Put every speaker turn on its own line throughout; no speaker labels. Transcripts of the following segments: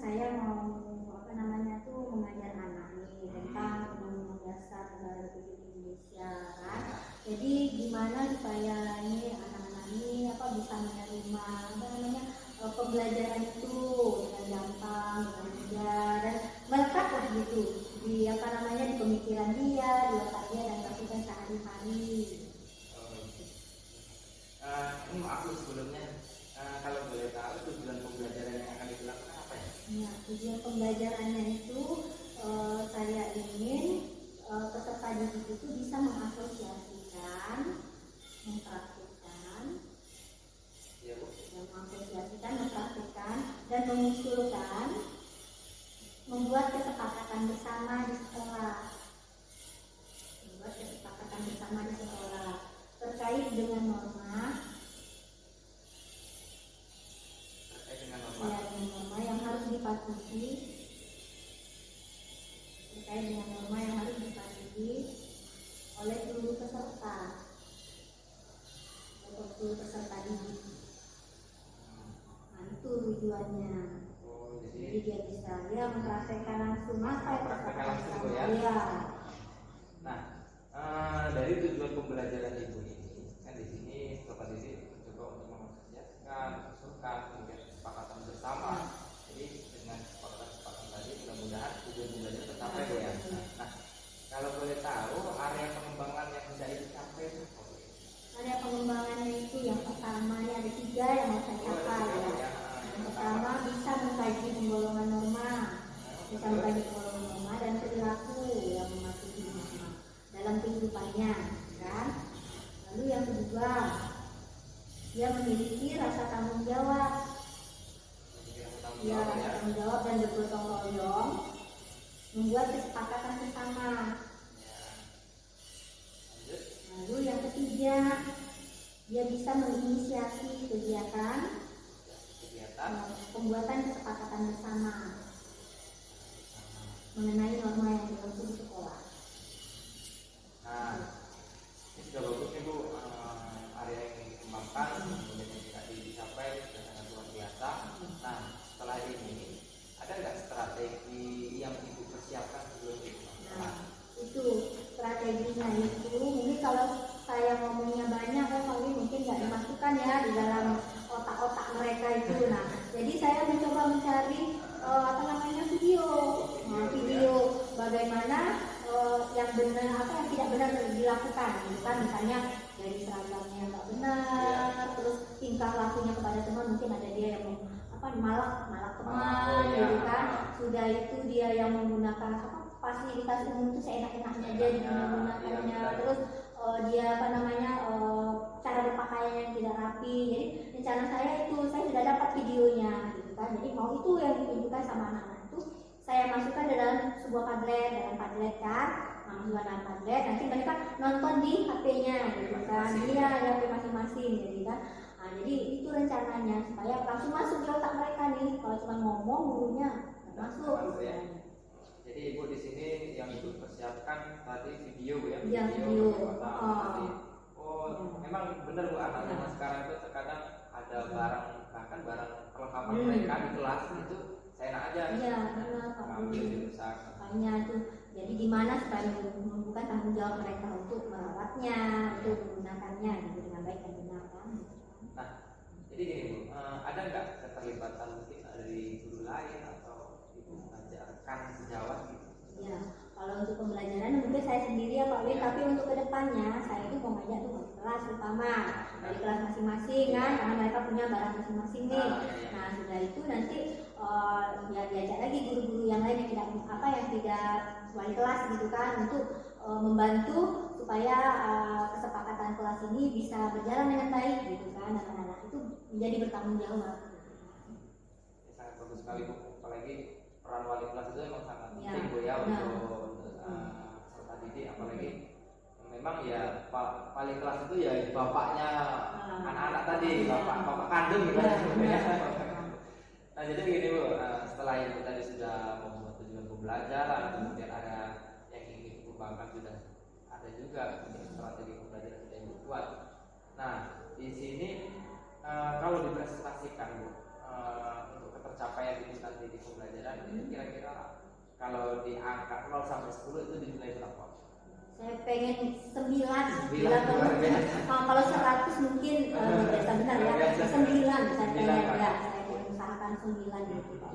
saya mau mengajar anak nih tentang undang-undang dasar negara Republik Indonesia kan. Jadi gimana supaya ini anak-anak ini bisa menerima pembelajaran itu dengan gampang, dengan mudah dan melekat lah gitu di di pemikiran dia, di otak dia dan lakukan sehari-hari.
Ini maaf sebelumnya, kalau boleh tahu tujuan pembelajaran yang akan dilakukan apa ya?
Ya, tujuan pembelajarannya itu saya ingin peserta didik itu bisa mengasosiasikan, mempraktikkan,
Ya, Bu.
mempraktikkan dan mengusulkan, membuat kesepakatan bersama di sekolah, terkait dengan norma yang harus dipatuhi, oleh seluruh peserta didik. Nah, itu tujuannya. Jadi dia bisa mempraktekkan langsung
ya. Nah, dari tujuan pembelajaran ibu ini kan di sini Bapak Didik mencoba untuk mengasosiasikan, mengusulkan, kemudian kesepakatan bersama. Jadi dengan kesepakatan tadi mudah-mudahan tujuan belajar tercapai ya. Nah, kalau boleh tahu area pengembangan yang hendak dicapai itu apa?
Area pengembangannya itu yang pertama ada 3 yang mau saya capai ya. Yang pertama bisa mengkaji penggolongan norma, dan perilaku yang mematuhi norma dalam kehidupannya, kan? Lalu yang kedua, dia memiliki rasa tanggung jawab, dan bergotong royong, membuat kesepakatan bersama. Lalu yang ketiga, dia bisa menginisiasi kegiatan pembuatan kesepakatan bersama mengenai norma yang berlaku di sekolah.
Nah, ini sudah bagus nih Bu, area yang dikembangkan, kemudian yang tidak dicapai sudah sangat luar biasa. Nah, setelah ini ada nggak strategi yang Ibu persiapkan sebelum itu?
Nah, itu strateginya itu mungkin kalau saya ngomongnya banyak mungkin nggak dimasukkan ya di dalam otak-otak mereka itu. Nah, jadi saya mencoba mencari video bagaimana yang benar yang tidak benar dilakukan, kan misalnya dari seragamnya yang nggak benar, terus tingkah lakunya kepada teman, mungkin ada dia yang malak teman, gitu kan. Sudah itu dia yang menggunakan fasilitas umum itu seenak-enaknya dia menggunakannya, terus dia cara berpakaian yang tidak rapi. Jadi rencana saya itu saya sudah dapat videonya, gitu kan. Jadi mau itu yang ditunjukkan sama anak-anak itu saya masukkan di dalam sebuah padlet kan. Masukkan dalam padlet, nanti mereka nonton di HP-nya, gitu kan. Dia di HP masing-masing, gitu kan. Nah, jadi itu rencananya supaya langsung masuk di otak mereka nih. Kalau cuma ngomong gurunya masuk.
Ya. Jadi Ibu di sini yang Ibu persiapkan tadi video Bu ya?
Iya, video.
Tadi. Memang benar Bu, anak-anak sekarang itu terkadang ada barang perlengkapan mereka di kelas itu seenak aja.
Iya, benar.
Ambil dirusak.
Makanya itu. Jadi gimana supaya bukan tanggung jawab mereka untuk merawatnya, untuk menggunakannya gitu, dengan baik dan benar kan?
Nah, jadi gini Bu, ada nggak keterlibatan mungkin dari guru lain atau Ibu mengajarkan sejawat gitu?
Ya, kalau untuk pembelajaran mungkin saya sendiri ya Pak Win, tapi untuk kedepannya saya itu mau ngajak tuh kelas utama dari kelas masing-masing kan, karena mereka punya barang masing-masing nih. Nah, sudah itu nanti ya diajak lagi guru-guru yang lain yang tidak wali kelas gitu kan, untuk membantu supaya kesepakatan kelas ini bisa berjalan dengan baik gitu kan, dan anak-anak itu menjadi bertanggung jawab.
Sangat bagus sekali Bu, apalagi peran wali kelas itu memang sangat penting Bu ya untuk peserta didik, apalagi memang ya wali kelas itu ya bapaknya anak-anak tadi, bapak kandung gitu. Nah, jadi begini Bu, setelah Ibu tadi sudah membuat tujuan pembelajaran, kemudian ada yang ingin dikembangkan, sudah ada juga strategi pembelajaran sudah Ibu buat. Nah, di sini kalau dipresentasikan Bu, untuk ketercapaian itu nanti di pembelajaran itu kira-kira kalau di angka 0 sampai 10 itu dinilai berapa?
Saya pengen 9.
9.
Kalau 100 mungkin biasa benar ya. 9 saya pengen ya. Saya usahakan 9 gitu Pak.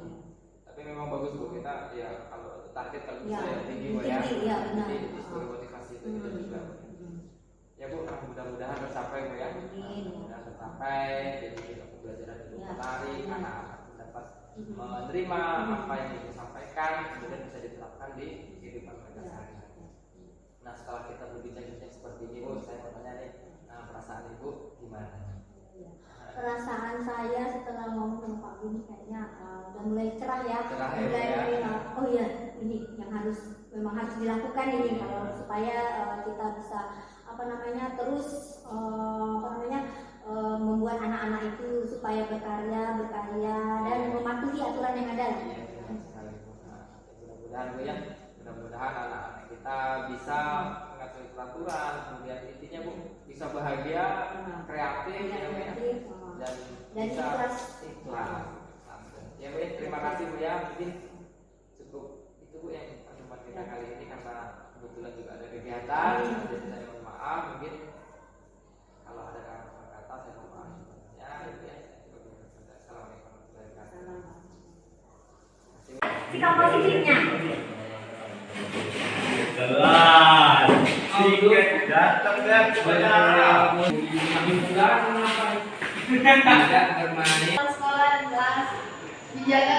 Tapi memang bagus Bu, kita ya kalau target kalau bisa
ya,
ya tinggi Bu ya.
Tinggi ya benar.
Jadi sebagai motivasi itu kita juga. Ya Bu, mudah-mudahan tercapai Bu ya. Mudah-mudahan tercapai. Jadi pembelajaran itu menarik, anak-anak dapat menerima apa yang disampaikan, kemudian bisa diterapkan di kehidupan mereka sehari-hari. Nah, setelah kita berbincang-bincang seperti ini Bu, saya mau tanya nih, perasaan Ibu gimana?
Perasaan saya setelah ngomong sama Pak Budi kayaknya udah mulai cerah ya. Oh iya, ini yang memang harus dilakukan ini kalau supaya kita bisa terus membuat anak-anak itu supaya berkarya dan mematuhi aturan yang ada.
Mudah-mudahan Bu ya, mudah-mudahan anak-anak kita bisa mengatur peraturan, kemudian intinya Bu bisa bahagia, kreatif, dan bisa ikhlas. Ya Bu, terima kasih Bu ya, mungkin cukup itu Bu yang pertemuan kita kali ini karena kebetulan juga ada kegiatan, jadi saya mohon maaf mungkin kalau ada kata-kata saya mohon maaf. Ya, itu ya. Assalamualaikum warahmatullahi wabarakatuh.
Sikap positifnya.
Jelas. Tiket datang dan benar.
Tidak bermain.
Sekolah dan kelas, dijaga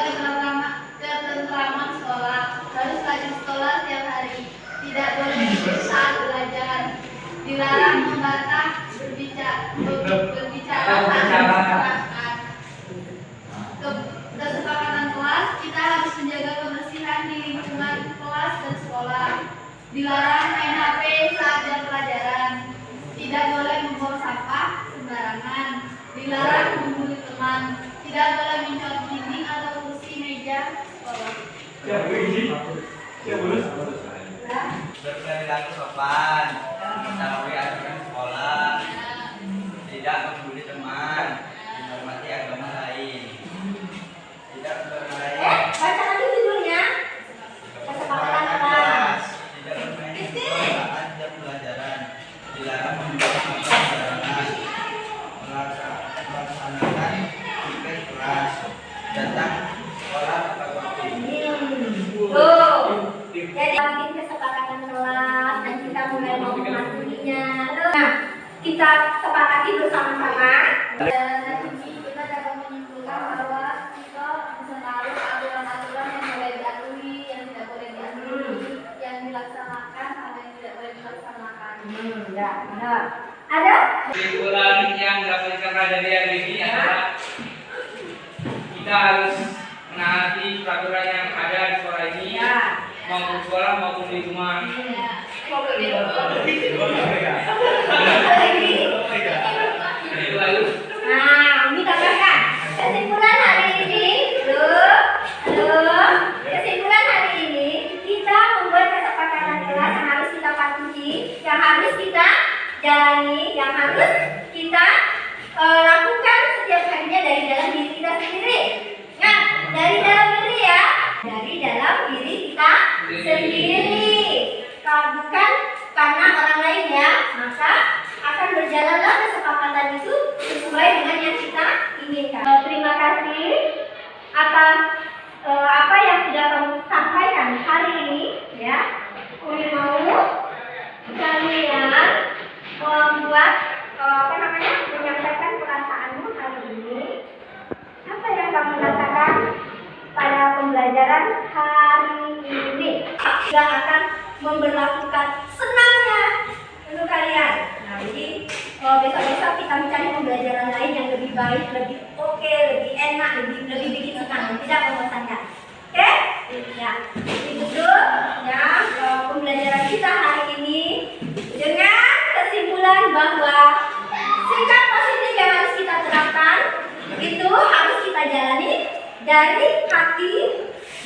ketentraman sekolah, harus rajin sekolah setiap hari, tidak boleh saat belajar, dilarang membantah berbicara masyarakat. Kesepakatan kelas, kita harus menjaga kebersihan di lingkungan kelas dan sekolah, dilarang main HP saat jam pelajaran, tidak boleh membuang sampah sembarangan, dilarang membuli teman, tidak boleh mencolok dinding atau kursi meja sekolah.
Berperilaku sopan, mengetahui aturan sekolah, tidak membuli teman, menghormati agama lain, tidak bermain.
Baca lagi judulnya. Kesepakatan kelas.
Tidak bermain di sekolah saat jam pelajaran, dilarang membuang sampah sembarangan, melaksanakan tugas kelas, datang sekolah tepat waktu.
Jadi bikin kesepakatan kelas dan kita mulai mau mematuhinya. Nah, kita sepakati bersama-sama.
Dan kita dapat menyimpulkan bahwa kita bisa tahu aturan-aturan yang boleh diaturi, yang tidak boleh diaturi, yang dilaksanakan, sama yang tidak boleh dilaksanakan.
Ya, benar. Ada?
Kesimpulan yang dapat dicapai dari hari ini adalah kita harus menaati peraturan yang ada di sekolah ini, maupun sekolah maupun di rumah. Itu lalu.
Nah, ini tambahkan. Kesimpulan hari ini, kesimpulan hari ini kita membuat kesepakatan kelas yang harus kita patuhi, yang harus kita jalani, yang harus kita lakukan setiap harinya dari dalam diri kita sendiri. Nah, dari dalam diri ya, dari dalam diri kita sendiri. Bukan karena orang lain ya, maka akan berjalanlah kesepakatan itu sesuai dengan yang kita inginkan. Terima kasih atas apa yang sudah kamu sampaikan hari ini ya. Kami mau kalian membuat menyampaikan perasaanmu hari ini. Apa yang kamu rasakan pada pembelajaran hari ini? Juga akan memberlakukan senangnya untuk kalian. Nah, jadi besok-besok kita mencari pembelajaran lain yang lebih baik, lebih oke, lebih enak, lebih bikin senang, tidak membosankan. Oke? Ya. Itu dulu ya pembelajaran kita hari ini dengan kesimpulan bahwa sikap positif yang harus kita terapkan itu harus kita jalani dari hati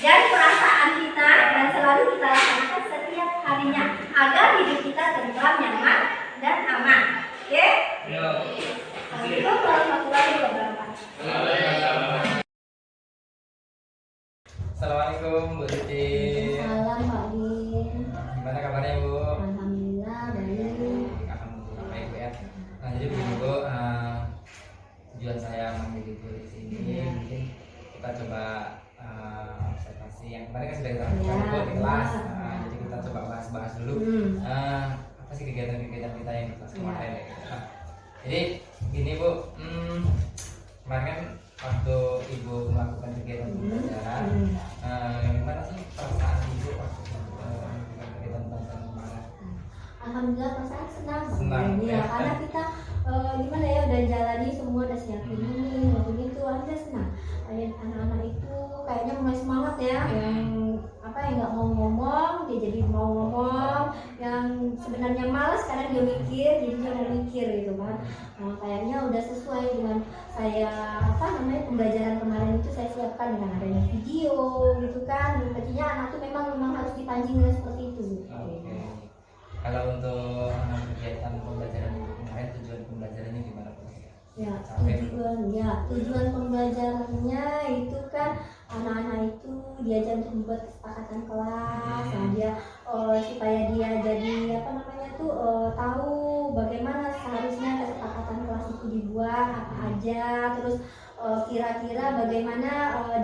dan perasaan kita dan selalu kita laksanakan setiap harinya agar hidup kita tentram, nyaman dan aman. Oke? Assalamualaikum warahmatullahi wabarakatuh.
Assalamualaikum Bu Titi.
Salam Pak Din.
Gimana kabarnya Bu?
Alhamdulillah baik.
Alhamdulillah baik Bu ya. Nah jadi begini Bu, tujuan saya manggil Ibu di sini mungkin kita coba observasi yang kemarin kan sudah kita lakukan Bu di kelas. Jadi kita coba bahas dulu apa sih kegiatan-kegiatan kita yang di kelas kemarin ya. Nah, jadi gini Bu, kemarin kan waktu Ibu melakukan kegiatan pembelajaran, gimana sih perasaan Ibu waktu melakukan kegiatan pembelajaran kemarin?
Alhamdulillah perasaan senang.
Senang,
Ya,
ya.
karena kita gimana ya udah jalani semua, udah siapin ini, begitu aja senang. Anak-anak itu kayaknya mulai semangat ya, yang nggak mau ngomong dia jadi mau ngomong, yang sebenarnya malas karena dia mikir jadi dia mau mikir gitu kan. Kayaknya udah sesuai dengan saya pembelajaran kemarin itu saya siapkan dengan adanya video gitu kan. Artinya anak tuh memang harus dipancing dengan seperti itu.
Oke. Kalau untuk kegiatan pembelajaran kemarin tujuan pembelajarannya gimana Bu?
Ya,
Sampai
tujuan pembelajarannya itu kan anak-anak itu diajar untuk membuat kesepakatan kelas, nah dia supaya dia jadi tahu bagaimana seharusnya kesepakatan kelas itu dibuat apa aja, terus kira-kira bagaimana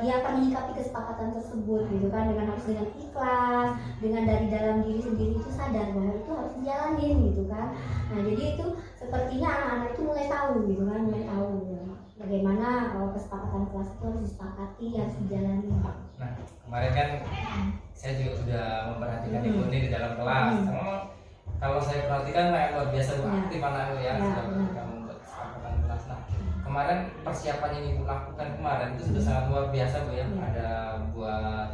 dia akan menyikapi kesepakatan tersebut gitu kan, dengan ikhlas, dengan dari dalam diri sendiri itu sadar bahwa itu harus dijalanin gitu kan. Nah jadi itu sepertinya anak-anak itu mulai tahu gitu kan, bagaimana kesepakatan kelas itu harus disepakati, harus dijalani.
Nah kemarin kan saya juga sudah memperhatikan Ibu ini di dalam kelas. Kalau saya perhatikan luar biasa Bu, aktif anak Ibu ya, sudah berpegang membuat kesepakatan kelas. Nah kemarin persiapan yang Ibu lakukan kemarin itu sudah sangat luar biasa Bu ya. Ada buat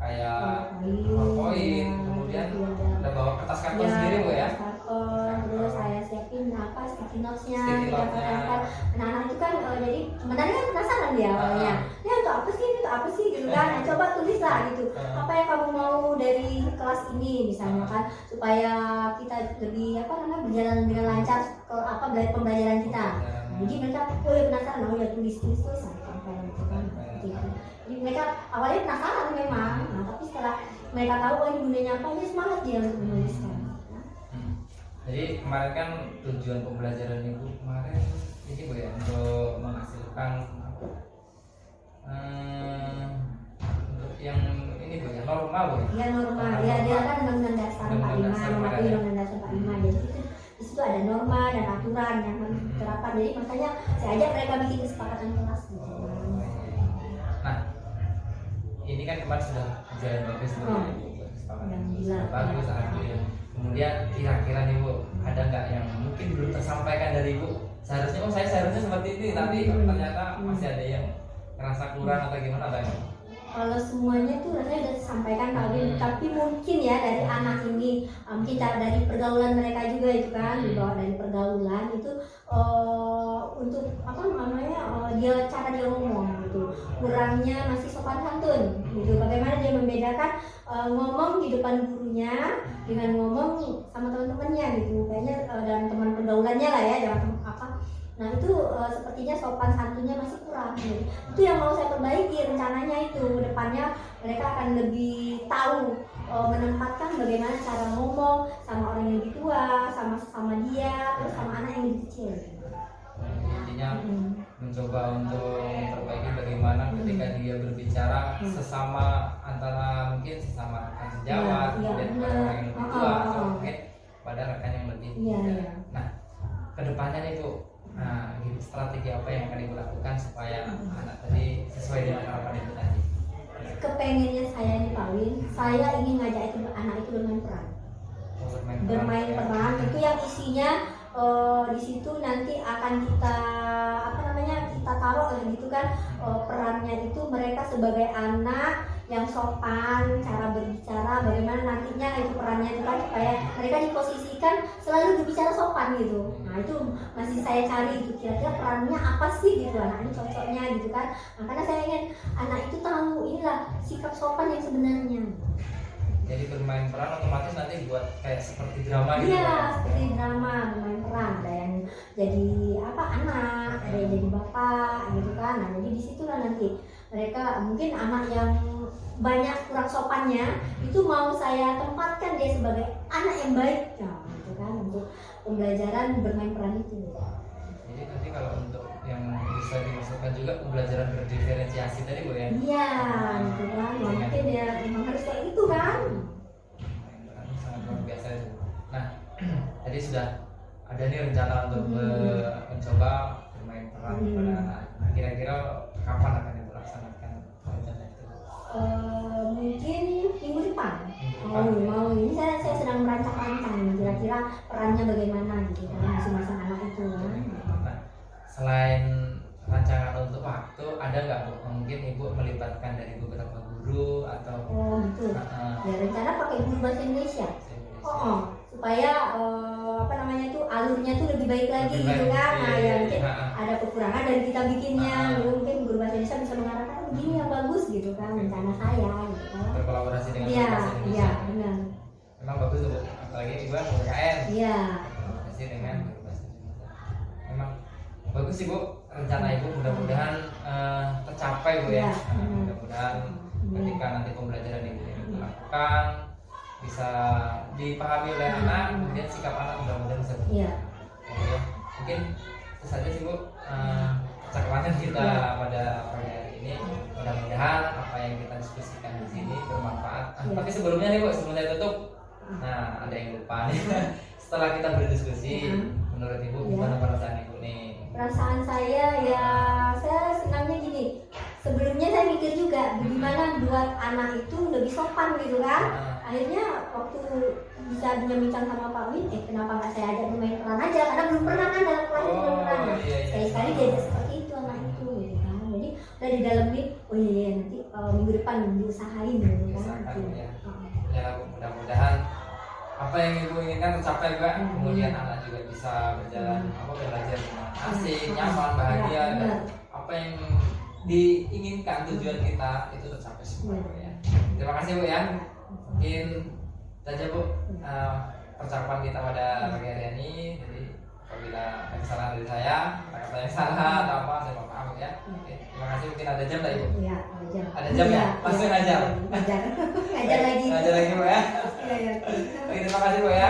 kayak PowerPoint, kemudian ada bawa kertas karton sendiri Bu ya.
Terus saya siapin sticky notes-nya,
Sticky notes-nya.
tempel-tempel. Anak-anak itu kan jadi sebenarnya kan penasaran dia awalnya. Ya itu apa sih gitu kan. Nah, coba tulis lah gitu. Apa yang kamu mau dari kelas ini misalnya kan, supaya kita lebih berjalan dengan lancar ke pembelajaran kita. Jadi mereka penasaran, ya tulis tempel gitu kan. Gitu. Jadi mereka awalnya penasaran memang. Nah, tapi setelah mereka tahu ini gunanya apa, dia semangat dia untuk menuliskan.
Jadi kemarin kan tujuan pembelajaran Ibu kemarin ini Bu ya, untuk menghasilkan untuk yang ini Bu ya, norma Bu ya.
Iya norma, dia kan undang-undang dasar 45, mematuhi undang-undang dasar 45. Jadi di situ ada norma dan aturan yang harus diterapkan. Jadi makanya saya ajak mereka bikin kesepakatan kelas.
Nah, ini kan kemarin sudah berjalan bagus Bu. Kesepakatan sudah bagus, alhamdulillah. Kemudian kira-kira nih Bu, ada nggak yang mungkin belum tersampaikan dari Ibu? Saya seharusnya seperti ini, tapi ternyata masih ada yang ngerasa kurang atau gimana Bang?
Kalau semuanya tuh rasanya udah disampaikan Pak Win, tapi mungkin ya dari anak ini, mungkin dari pergaulan mereka juga itu kan, dibawa dari pergaulan itu untuk dia cara dia ngomong gitu, kurangnya masih sopan santun gitu. Bagaimana dia membedakan ngomong di depan gurunya dengan ngomong sama teman-temannya gitu, kayaknya dalam teman pergaulannya lah ya, jangan Nah itu sepertinya sopan santunnya masih kurang gitu. Itu yang mau saya perbaiki rencananya itu, depannya mereka akan lebih tahu menempatkan bagaimana cara ngomong sama orang yang lebih tua, sama dia, terus sama anak yang lebih kecil.
Intinya mencoba untuk memperbaiki bagaimana ketika dia berbicara sesama antara mungkin sesama rekan sejawat, kemudian kepada orang yang lebih tua atau mungkin pada rekan yang lebih muda. Nah kedepannya itu strategi apa yang akan Ibu lakukan supaya anak tadi sesuai dengan harapan Ibu tadi?
Kepengennya saya nih Pak Win, saya ingin ngajak anak itu bermain peran itu yang isinya di situ nanti akan kita taruh gitu kan, perannya itu mereka sebagai anak yang sopan, cara berbicara, bagaimana nantinya itu perannya itu kan, supaya mereka diposisikan selalu berbicara sopan gitu. Nah itu masih saya cari itu kira-kira perannya apa sih gitu, anak ini cocoknya gitu kan. Nah, karena saya ingin anak itu tahu inilah sikap sopan yang sebenarnya.
Jadi bermain peran otomatis nanti buat kayak seperti drama gitu.
Iya, seperti drama, bermain peran. Ada yang jadi anak, ada yang jadi bapak gitu kan. Nah, jadi disitulah nanti mereka mungkin anak yang banyak kurang sopannya, itu mau saya tempatkan dia sebagai anak yang baik, nah, gitu kan, untuk pembelajaran bermain peran itu.
Jadi nanti kalau untuk yang bisa dimasukkan juga pembelajaran berdiferensiasi tadi Bu ya.
Iya, gitu kan, mungkin ya memang harus kayak itu kan.
Sangat luar biasa itu. Nah, tadi sudah ada nih rencana untuk mencoba bermain peran pada anak. Nah, kira-kira kapan akan dilaksanakan rencana itu?
Mungkin minggu depan.
Minggu depan.
Mau ini saya sedang merancang-rancang kira-kira perannya bagaimana gitu kan masing-masing anak itu kan.
Nah, selain rancangan untuk waktu, ada nggak Bu mungkin Ibu melibatkan dari beberapa guru atau
Oh gitu. Ya rencana pakai guru bahasa Indonesia. Supaya apa namanya tuh alurnya tuh lebih baik lagi
Lebih
gitu
baik,
kan. Nah
iya,
ya
iya,
mungkin
iya.
ada kekurangan dari kita bikinnya. Mungkin guru bahasa Indonesia bisa mengarahkan begini yang bagus gitu kan rencana saya gitu kan.
berkolaborasi dengan
Iya,
guru bahasa
iya
Indonesia.
benar.
Memang bagus tuh Bu, apalagi Ibu kan UKM.
Iya.
Kolaborasi dengan guru bahasa Indonesia. Memang bagus sih Bu, rencana Ibu mudah-mudahan tercapai Bu ya.
Iya,
Nah, mudah-mudahan ketika nanti pembelajaran Ibu ini dilakukan bisa dipahami oleh anak, kemudian sikap anak mudah-mudahan bisa berubah.
Iya.
Oke, mungkin itu saja sih Bu percakapan kita pada pagi hari ini. Mudah-mudahan apa yang kita diskusikan di sini bermanfaat.
Iya.
Tapi sebelumnya nih Bu, sebelum saya tutup, nah ada yang lupa nih. Setelah kita berdiskusi, menurut Ibu gimana perasaan Ibu nih?
Perasaan saya ya saya senangnya gini. Sebelumnya saya mikir juga bagaimana buat anak itu lebih sopan gitu kan. Akhirnya waktu bisa bincang sama Pak Win, kenapa nggak saya ajak bermain peran aja? Karena belum pernah kan dalam kelas itu belum pernah. Nah,
iya.
sekali-sekali diajak seperti itu anak itu gitu kan. Jadi udah di dalam nih, oh iya nanti minggu depan diusahain gitu kan.
Usahakan,
Gitu.
ya. Ya mudah-mudahan apa yang Ibu inginkan tercapai juga, kemudian anak juga bisa berjalan belajar dengan asik, nyaman, bahagia, dan apa yang diinginkan tujuan kita itu tercapai semua ya. Terima kasih Bu ya. Mungkin saja Bu percakapan kita pada pagi hari ini. Jadi apabila ada kesalahan dari saya, kata yang salah atau apa, saya mohon maaf ya. Oke, terima kasih. Mungkin ada jam tak Ibu?
Iya, ada jam.
Ada jam ya? Langsung ngajar.
Ngajar lagi.
Ngajar lagi Bu ya.
Iya, iya.
Oke, terima kasih Bu ya.